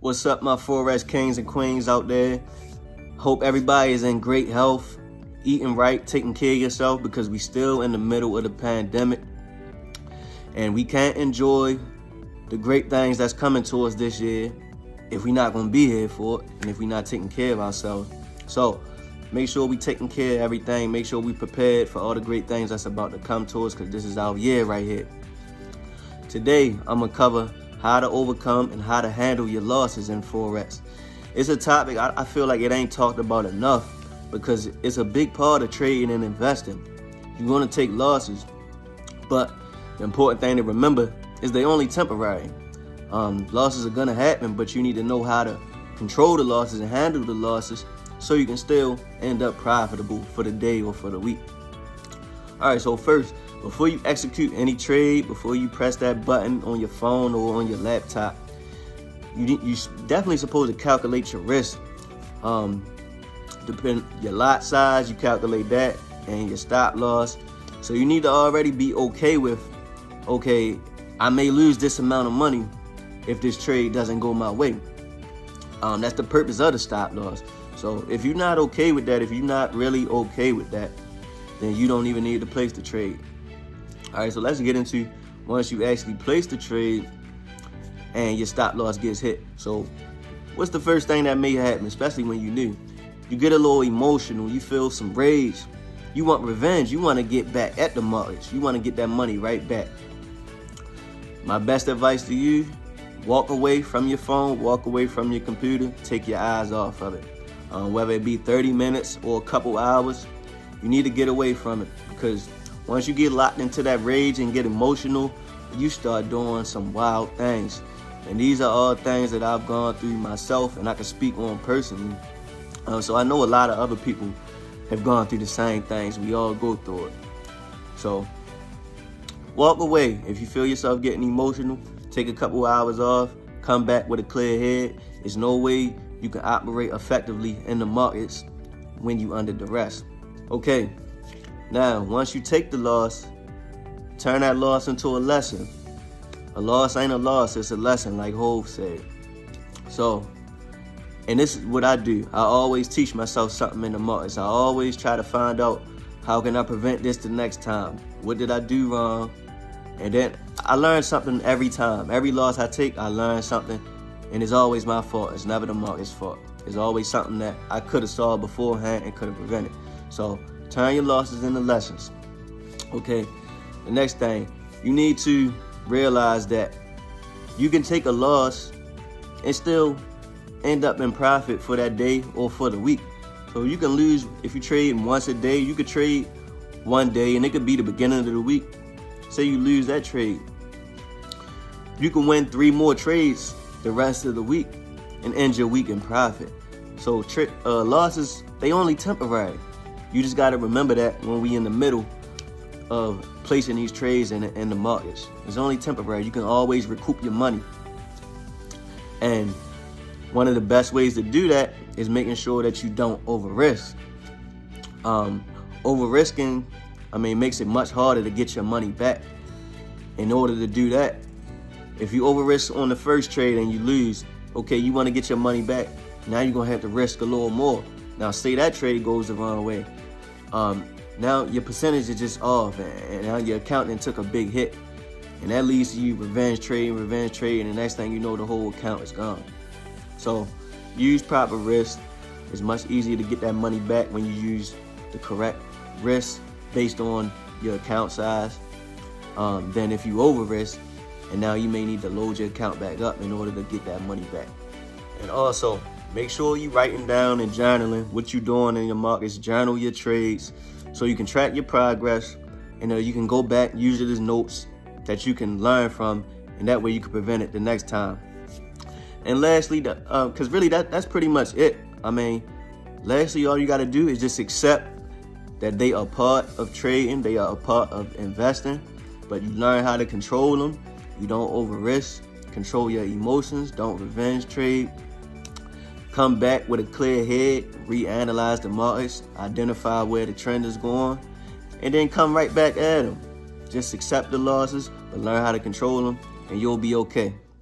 What's up, my Forex kings and queens out there? Hope everybody is in great health, eating right, taking care of yourself, because we still in the middle of the pandemic. And we can't enjoy the great things that's coming to us this year if we're not going to be here for it and if we're not taking care of ourselves. So make sure we taking care of everything. Make sure we prepared for all the great things that's about to come to us, because this is our year right here. Today, I'm going to cover how to overcome and how to handle your losses in Forex. It's a topic I feel like it ain't talked about enough, because it's a big part of trading and investing. You're going to take losses, but the important thing to remember is they only temporary. Losses are going to happen, but you need to know how to control the losses and handle the losses so you can still end up profitable for the day or for the week. All right, so first, before you execute any trade, before you press that button on your phone or on your laptop, you definitely supposed to calculate your risk. Depend your lot size, you calculate that, and your stop loss. So you need to already be okay with, okay, I may lose this amount of money if this trade doesn't go my way. That's the purpose of the stop loss. So if you're not okay with that, if you're not really okay with that, then you don't even need to place the trade. All right, so let's get into once you actually place the trade and your stop loss gets hit. So what's the first thing that may happen, especially when you're new? You get a little emotional, you feel some rage, you want revenge, you want to get back at the markets, you want to get that money right back. My best advice to you, walk away from your phone, walk away from your computer, take your eyes off of it. Whether it be 30 minutes or a couple hours, you need to get away from it, because once you get locked into that rage and get emotional, you start doing some wild things. And these are all things that I've gone through myself, and I can speak on personally. So I know a lot of other people have gone through the same things. We all go through it. So walk away. If you feel yourself getting emotional, take a couple hours off, come back with a clear head. There's no way you can operate effectively in the markets when you under duress. Okay, now once you take the loss, turn that loss into a lesson. A loss ain't a loss, it's a lesson, like Hov said. So, and this is what I do. I always teach myself something in the markets. I always try to find out, how can I prevent this the next time? What did I do wrong? And then I learn something every time. Every loss I take, I learn something. And it's always my fault. It's never the market's fault. It's always something that I could have saw beforehand and could have prevented. So turn your losses into lessons. Okay, the next thing, you need to realize that you can take a loss and still end up in profit for that day or for the week. So you can lose, if you trade once a day, you could trade one day and it could be the beginning of the week. Say you lose that trade, you can win 3 more trades the rest of the week and end your week in profit. So losses, they only temporary. You just got to remember that when we in the middle of placing these trades in the markets. It's only temporary. You can always recoup your money. And one of the best ways to do that is making sure that you don't over-risk. Over-risking, makes it much harder to get your money back. In order to do that, if you over-risk on the first trade and you lose, okay, you want to get your money back. Now you're going to have to risk a little more. Now, say that trade goes the wrong way. Now your percentage is just off, and now your accountant took a big hit. And that leads to you revenge trading, and the next thing you know, the whole account is gone. So use proper risk. It's much easier to get that money back when you use the correct risk based on your account size than if you over risk, and now you may need to load your account back up in order to get that money back. And also, make sure you writing down and journaling what you're doing in your markets. Journal your trades so you can track your progress, and you can go back, use it as notes that you can learn from, and that way you can prevent it the next time. And lastly, because really that's pretty much it. Lastly, all you got to do is just accept that they are part of trading, they are a part of investing, but you learn how to control them. You don't over risk, control your emotions, don't revenge trade. Come back with a clear head, reanalyze the markets, identify where the trend is going, and then come right back at them. Just accept the losses, but learn how to control them, and you'll be okay.